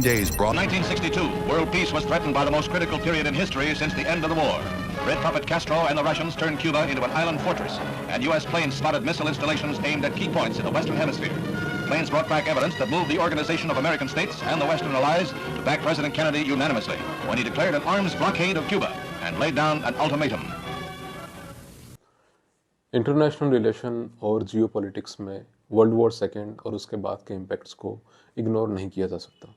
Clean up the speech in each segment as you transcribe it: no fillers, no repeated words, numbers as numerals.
days brought. 1962, world peace was threatened by the most critical period in history since the end of the war. Red puppet Castro and the Russians turned Cuba into an island fortress, and U.S. planes spotted missile installations aimed at key points in the Western Hemisphere. Planes brought back evidence that moved the Organization of American States and the Western Allies to back President Kennedy unanimously when he declared an arms blockade of Cuba and laid down an ultimatum. International relation और geopolitics में world war second और उसके बाद के impacts को ignore नहीं किया जा सकता।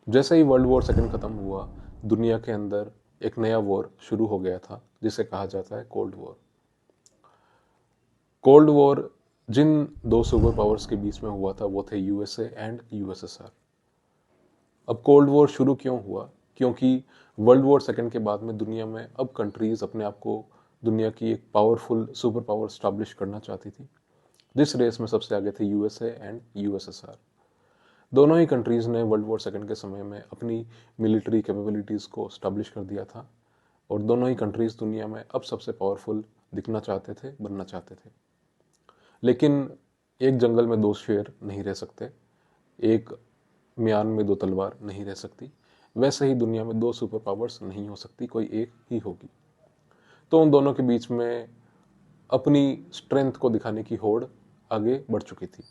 जैसे ही वर्ल्ड वॉर सेकेंड ख़त्म हुआ, दुनिया के अंदर एक नया वॉर शुरू हो गया था जिसे कहा जाता है कोल्ड वॉर। कोल्ड वॉर जिन दो सुपर पावर्स के बीच में हुआ था वो थे यूएसए एंड यूएसएसआर। अब कोल्ड वॉर शुरू क्यों हुआ? क्योंकि वर्ल्ड वॉर सेकेंड के बाद में दुनिया में अब कंट्रीज अपने आप को दुनिया की एक पावरफुल सुपर पावर स्टैब्लिश करना चाहती थी, जिस रेस में सबसे आगे थे यूएसए एंड यूएसएसआर। दोनों ही कंट्रीज़ ने वर्ल्ड वॉर सेकेंड के समय में अपनी मिलिट्री कैपेबिलिटीज़ को स्टैब्लिश कर दिया था और दोनों ही कंट्रीज़ दुनिया में अब सबसे पावरफुल दिखना चाहते थे, बनना चाहते थे। लेकिन एक जंगल में दो शेर नहीं रह सकते, एक म्यान में दो तलवार नहीं रह सकती, वैसे ही दुनिया में दो सुपर पावर्स नहीं हो सकती, कोई एक ही होगी। तो उन दोनों के बीच में अपनी स्ट्रेंथ को दिखाने की होड़ आगे बढ़ चुकी थी।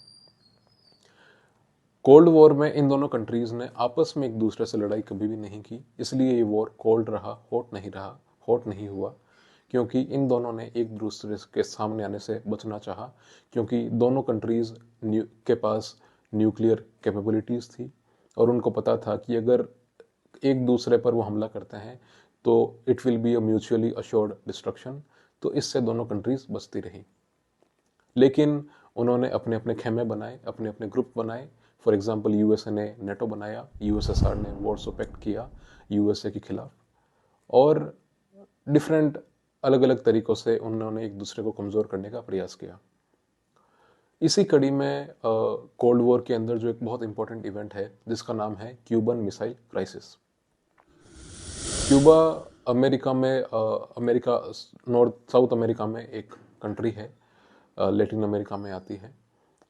कोल्ड वॉर में इन दोनों कंट्रीज ने आपस में एक दूसरे से लड़ाई कभी भी नहीं की, इसलिए ये वॉर कोल्ड रहा, हॉट नहीं हुआ, क्योंकि इन दोनों ने एक दूसरे के सामने आने से बचना चाहा, क्योंकि दोनों कंट्रीज के पास न्यूक्लियर कैपेबिलिटीज़ थी और उनको पता था कि अगर एक दूसरे पर वो हमला करते हैं तो it will be a mutually assured destruction. तो इससे दोनों कंट्रीज बचती रही। लेकिन उन्होंने अपने अपने खेमे बनाए, अपने अपने ग्रुप बनाए। फॉर एग्जांपल यूएसए ने नेटो बनाया, यूएसएसआर ने वॉर्सो पैक्ट किया यूएसए के खिलाफ, और डिफरेंट अलग अलग तरीक़ों से उन्होंने एक दूसरे को कमज़ोर करने का प्रयास किया। इसी कड़ी में कोल्ड वॉर के अंदर जो एक बहुत इंपॉर्टेंट इवेंट है जिसका नाम है Cuban missile crisis. Cuba America north south America में एक कंट्री है, लैटिन अमेरिका में आती है,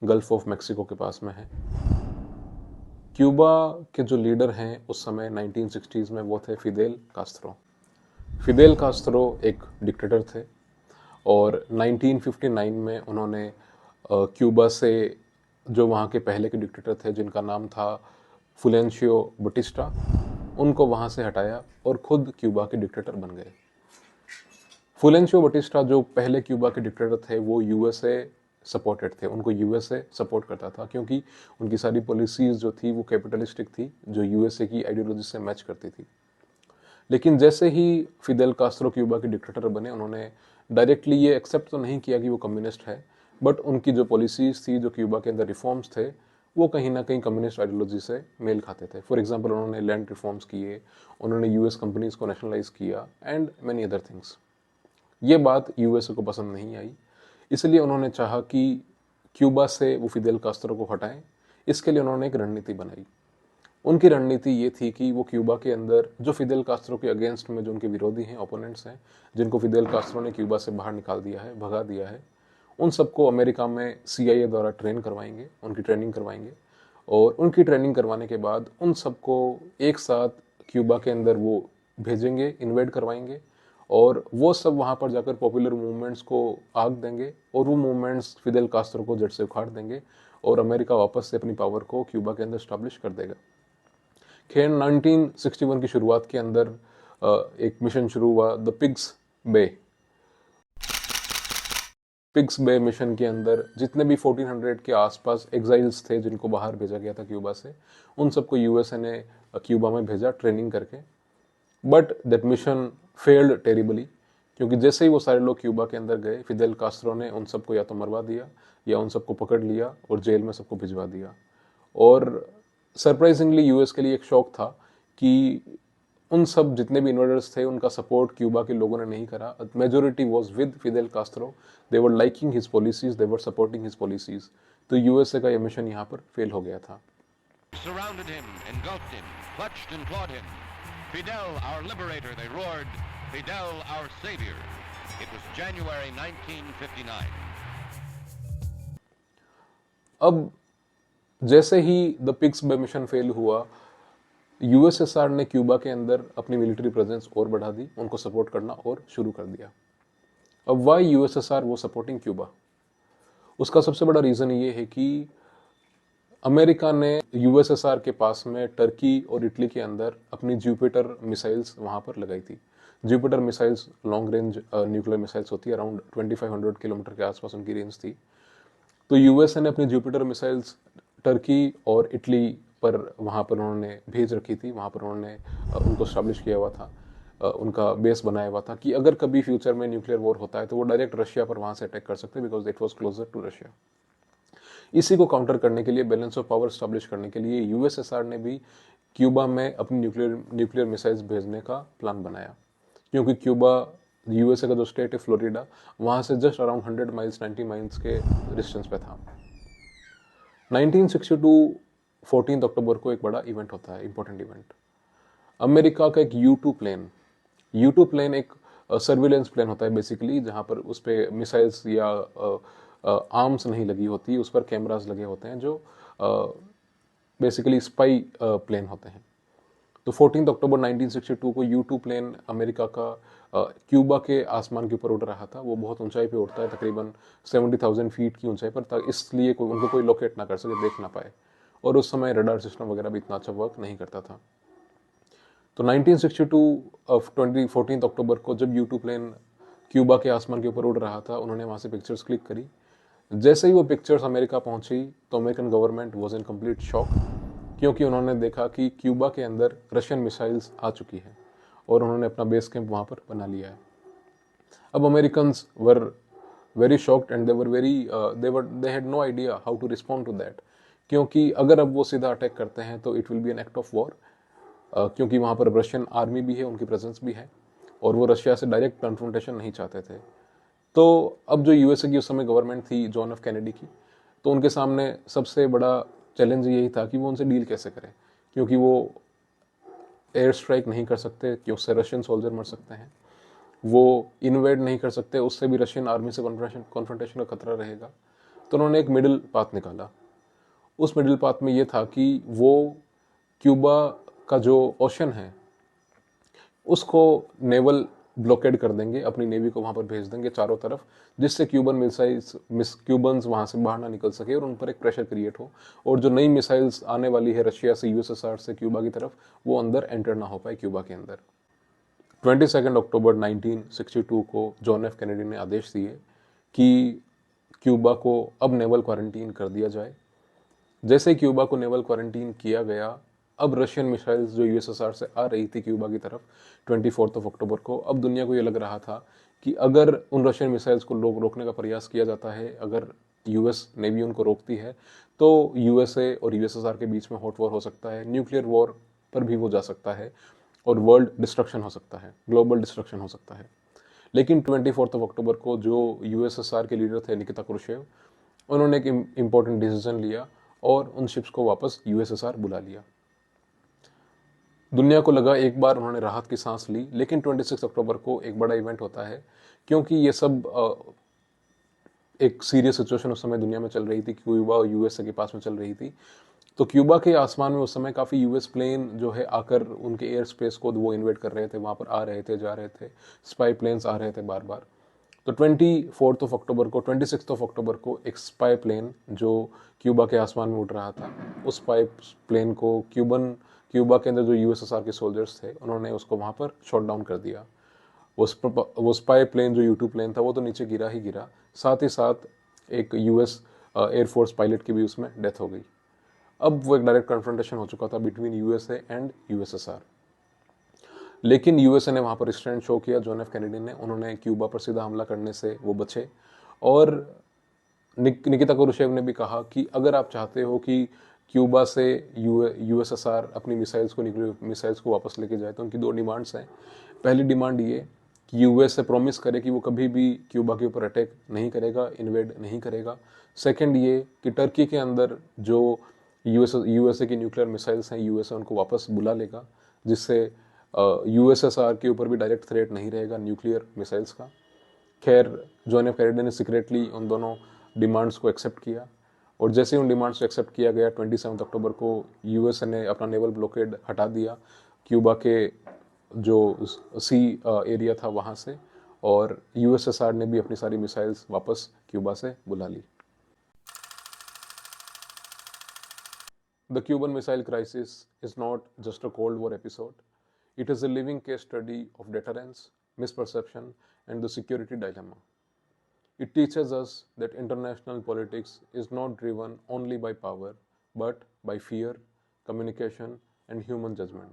गल्फ ऑफ मैक्सिको के पास में है। क्यूबा के जो लीडर हैं उस समय 1960s में वो थे फिदेल कास्त्रो। फिदेल कास्त्रो एक डिक्टेटर थे और 1959 में उन्होंने क्यूबा से जो वहाँ के पहले के डिक्टेटर थे जिनका नाम था फुलेंशियो बटिस्टा, उनको वहाँ से हटाया और खुद क्यूबा के डिक्टेटर बन गए। फुलेंशियो बटिस्टा जो पहले क्यूबा के डिक्टेटर थे वो यूएसए सपोर्टेड थे, उनको यूएसए सपोर्ट करता था क्योंकि उनकी सारी पॉलिसीज़ जो थी वो कैपिटलिस्टिक थी, जो यूएसए की आइडियोलॉजी से मैच करती थी। लेकिन जैसे ही फिदेल कास्त्रो क्यूबा के डिक्टेटर बने, उन्होंने डायरेक्टली ये एक्सेप्ट तो नहीं किया कि वो कम्युनिस्ट है, बट उनकी जो पॉलिसीज़ थी, जो क्यूबा के अंदर रिफॉर्म्स थे, वो कहीं ना कहीं कम्युनिस्ट आइडियोलॉजी से मेल खाते थे। फॉर एग्जांपल उन्होंने लैंड रिफॉर्म्स किए, उन्होंने यूएस कंपनीज़ को नेशनलाइज किया एंड मैनी अदर थिंग्स। ये बात यूएसए को पसंद नहीं आई, इसलिए उन्होंने चाहा कि क्यूबा से वो फिदेल कास्त्रो को हटाएं। इसके लिए उन्होंने एक रणनीति बनाई। उनकी रणनीति ये थी कि वो क्यूबा के अंदर जो फिदेल कास्त्रो के अगेंस्ट में जो उनके विरोधी हैं, ओपोनेंट्स हैं, जिनको फिदेल कास्त्रो ने क्यूबा से बाहर निकाल दिया है, भगा दिया है, उन सबको अमेरिका में सीआईए द्वारा ट्रेन करवाएंगे, उनकी ट्रेनिंग करवाएंगे, और उनकी ट्रेनिंग करवाने के बाद उन सबको एक साथ क्यूबा के अंदर वो भेजेंगे, इन्वेड करवाएंगे, और वो सब वहाँ पर जाकर पॉपुलर मूवमेंट्स को आग देंगे और वो मूवमेंट्स फिदेल कास्त्रो को जड़ से उखाड़ देंगे और अमेरिका वापस से अपनी पावर को क्यूबा के अंदर स्टैब्लिश कर देगा। खैर 1961 की शुरुआत के अंदर एक मिशन शुरू हुआ, द पिग्स बे मिशन के अंदर जितने भी 1400 के आसपास एग्जाइल्स थे जिनको बाहर भेजा गया था क्यूबा से, उन सबको यूएसए ने क्यूबा में भेजा ट्रेनिंग करके। But that mission failed terribly, क्योंकि जैसे ही वो सारे लोग क्यूबा के अंदर गए, फिदेल कास्त्रो ने उन सबको या तो मरवा दिया या उन सबको पकड़ लिया और जेल में सबको भिजवा दिया। और सरप्राइजिंगली यूएस के लिए एक शौक था कि उन सब जितने भी इन्वेडर्स थे उनका सपोर्ट क्यूबा के लोगों ने नहीं करा। Majority was with Fidel Castro, they were liking his policies, they were supporting his policies. तो यूएसए का यह मिशन यहाँ पर फेल हो गया था। Surrounded him, engulfed him, clutched and clawed him. Fidel, our liberator, they roared. Fidel, our savior. It was January 1959. अब जैसे ही the pigs bay mission fail हुआ, यूएसएसआर ने क्यूबा के अंदर अपनी मिलिट्री प्रेजेंस और बढ़ा दी, उनको सपोर्ट करना और शुरू कर दिया। अब वाई यूएसएसआर वो सपोर्टिंग क्यूबा? उसका सबसे बड़ा रीजन ये है कि अमेरिका ने यूएसएसआर के पास में टर्की और इटली के अंदर अपनी जुपिटर मिसाइल्स वहां पर लगाई थी। Jupiter missiles long range nuclear missiles होती है, अराउंड 2500 किलोमीटर के आसपास उनकी रेंज थी। तो यूएसए ने अपनी जुपिटर मिसाइल्स टर्की और इटली पर वहां पर उन्होंने भेज रखी थी, वहां पर उन्होंने उनको स्टैब्लिश किया हुआ था, उनका बेस बनाया हुआ था कि अगर कभी फ्यूचर में न्यूक्लियर वॉर होता है तो वो डायरेक्ट रशिया पर वहां से अटैक कर सकते, because it was closer to Russia. इसी को काउंटर करने के लिए, बैलेंस ऑफ पावर स्टैब्लिश करने के लिए यूएसएसआर ने भी क्यूबा में अपनी न्यूक्लियर मिसाइल्स भेजने का प्लान बनाया, क्योंकि क्यूबा यूएसए का जो स्टेट है फ्लोरिडा, वहां से जस्ट अराउंड 100 माइल्स 90 माइल्स के डिस्टेंस पे था। 1962 14 अक्टूबर को एक बड़ा इवेंट होता है, इंपॉर्टेंट इवेंट। अमेरिका का एक U2 प्लेन एक सर्विलेंस प्लेन होता है बेसिकली, जहां पर उस पर मिसाइल्स या आर्म्स नहीं लगी होती, उस पर कैमरास लगे होते हैं जो बेसिकली स्पाई प्लेन होते हैं। तो 14 अक्टूबर 1962 को U2 प्लेन अमेरिका का क्यूबा के आसमान के ऊपर उड़ रहा था। वो बहुत ऊंचाई पे उड़ता है, तकरीबन 70,000 फीट की ऊंचाई पर, इसलिए उनको कोई लोकेट ना कर सके, देख ना पाए। और उस समय रडार सिस्टम वगैरह भी इतना अच्छा वर्क नहीं करता था। तो 1962 14 अक्टूबर को जब U2 प्लेन क्यूबा के आसमान के ऊपर उड़ रहा था, उन्होंने वहां से पिक्चर्स क्लिक करी। जैसे ही वो पिक्चर्स अमेरिका पहुंची तो American government was in complete shock, क्योंकि उन्होंने देखा कि क्यूबा के अंदर रशियन मिसाइल्स आ चुकी है और उन्होंने अपना बेस कैंप वहां पर बना लिया है। अब Americans were very shocked and they had no idea how to respond to that, क्योंकि अगर अब वो सीधा अटैक करते हैं तो it will be an act of war, क्योंकि वहां पर रशियन आर्मी भी है, उनकी प्रेजेंस भी है, और वो रशिया से डायरेक्ट कन्फ्रंटेशन नहीं चाहते थे। तो अब जो यूएसए की उस समय गवर्नमेंट थी जॉन एफ कैनेडी की, तो उनके सामने सबसे बड़ा चैलेंज यही था कि वो उनसे डील कैसे करें, क्योंकि वो एयर स्ट्राइक नहीं कर सकते कि उससे रशियन सोल्जर मर सकते हैं, वो इन्वेड नहीं कर सकते, उससे भी रशियन आर्मी से कॉन्फ्रंटेशन का खतरा रहेगा। तो उन्होंने एक मिडिल पाथ निकाला। उस मिडिल पाथ में ये था कि वो क्यूबा का जो ओशन है उसको नेवल ब्लॉकेड कर देंगे, अपनी नेवी को वहां पर भेज देंगे चारों तरफ, जिससे क्यूबन्स वहां से बाहर ना निकल सके और उन पर एक प्रेशर क्रिएट हो, और जो नई मिसाइल्स आने वाली है रशिया से, यूएसएसआर से क्यूबा की तरफ, वो अंदर एंटर ना हो पाए क्यूबा के अंदर। 22 अक्टूबर 1962 को जॉन एफ कैनेडी ने आदेश दिए कि क्यूबा को अब नेवल क्वारंटीन कर दिया जाए। जैसे क्यूबा को नेवल क्वारंटीन किया गया, अब रशियन मिसाइल्स जो यूएसएसआर से आ रही थी क्यूबा की तरफ 24 अक्टूबर को, अब दुनिया को ये लग रहा था कि अगर उन रशियन मिसाइल्स को रोकने का प्रयास किया जाता है, अगर यूएस नेवी उनको रोकती है, तो यूएसए और यूएसएसआर के बीच में हॉट वॉर हो सकता है, न्यूक्लियर वॉर पर भी वो जा सकता है, और वर्ल्ड डिस्ट्रक्शन हो सकता है, ग्लोबल डिस्ट्रक्शन हो सकता है। लेकिन 24 अक्टूबर को जो यूएसएसआर के लीडर थे निकिता क्रुश्चेव, उन्होंने एक इंपॉर्टेंट डिसीजन लिया और उन शिप्स को वापस यूएसएसआर बुला लिया। दुनिया को लगा एक बार उन्होंने राहत की सांस ली, लेकिन 26 अक्टूबर को एक बड़ा इवेंट होता है, क्योंकि ये सब एक सीरियस सिचुएशन उस समय दुनिया में चल रही थी, क्यूबा और यूएसए के पास में चल रही थी। तो क्यूबा के आसमान में उस समय काफ़ी यूएस प्लेन जो है आकर उनके एयर स्पेस को वो इन्वेड कर रहे थे, वहाँ पर आ रहे थे, जा रहे थे, स्पाई प्लेन्स आ रहे थे बार बार। तो 26 अक्टूबर को एक स्पाई प्लेन जो क्यूबा के आसमान में उड़ रहा था, उस स्पाई प्लेन को क्यूबा के अंदर जो यूएसएसआर के सोल्जर्स थे, उन्होंने उसको वहाँ पर शॉट डाउन कर दिया। वो स्पाई प्लेन जो U2 प्लेन था वो तो नीचे गिरा ही गिरा, साथ ही साथ एक यूएस एयरफोर्स पायलट की भी उसमें डेथ हो गई। अब वो एक डायरेक्ट कन्फ्रंटेशन हो चुका था बिटवीन यूएसए एंड यूएसएसआर। लेकिन यूएसए ने वहां पर स्टैंड शो किया, जॉन एफ कैनेडी ने, उन्होंने क्यूबा पर सीधा हमला करने से वो बचे। और निकिता क्रुश्चेव ने भी कहा कि अगर आप चाहते हो कि क्यूबा से यूएसएसआर अपनी मिसाइल्स को वापस लेके जाए, तो उनकी दो डिमांड्स हैं। पहली डिमांड ये कि यूएसए प्रॉमिस करे कि वो कभी भी क्यूबा के ऊपर अटैक नहीं करेगा, इन्वेड नहीं करेगा। सेकंड ये कि टर्की के अंदर जो यूएसए की न्यूक्लियर मिसाइल्स हैं, यूएसए उनको वापस बुला लेगा, जिससे यूएसएसआर के ऊपर भी डायरेक्ट थ्रेट नहीं रहेगा न्यूक्लियर मिसाइल्स का। खैर, जॉन एफ कैनेडी ने सीक्रेटली उन दोनों डिमांड्स को एक्सेप्ट किया और जैसे ही उन डिमांड्स को एक्सेप्ट किया गया 27 अक्टूबर को यूएसए ने अपना नेवल ब्लॉकेड हटा दिया क्यूबा के जो सी एरिया था वहाँ से, और यूएसएसआर ने भी अपनी सारी मिसाइल्स वापस क्यूबा से बुला ली। The Cuban Missile Crisis is not just a Cold War episode. It is a living case study of deterrence, misperception, and the security dilemma. It teaches us that international politics is not driven only by power, but by fear, communication, and human judgment.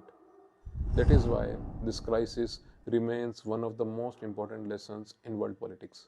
That is why this crisis remains one of the most important lessons in world politics.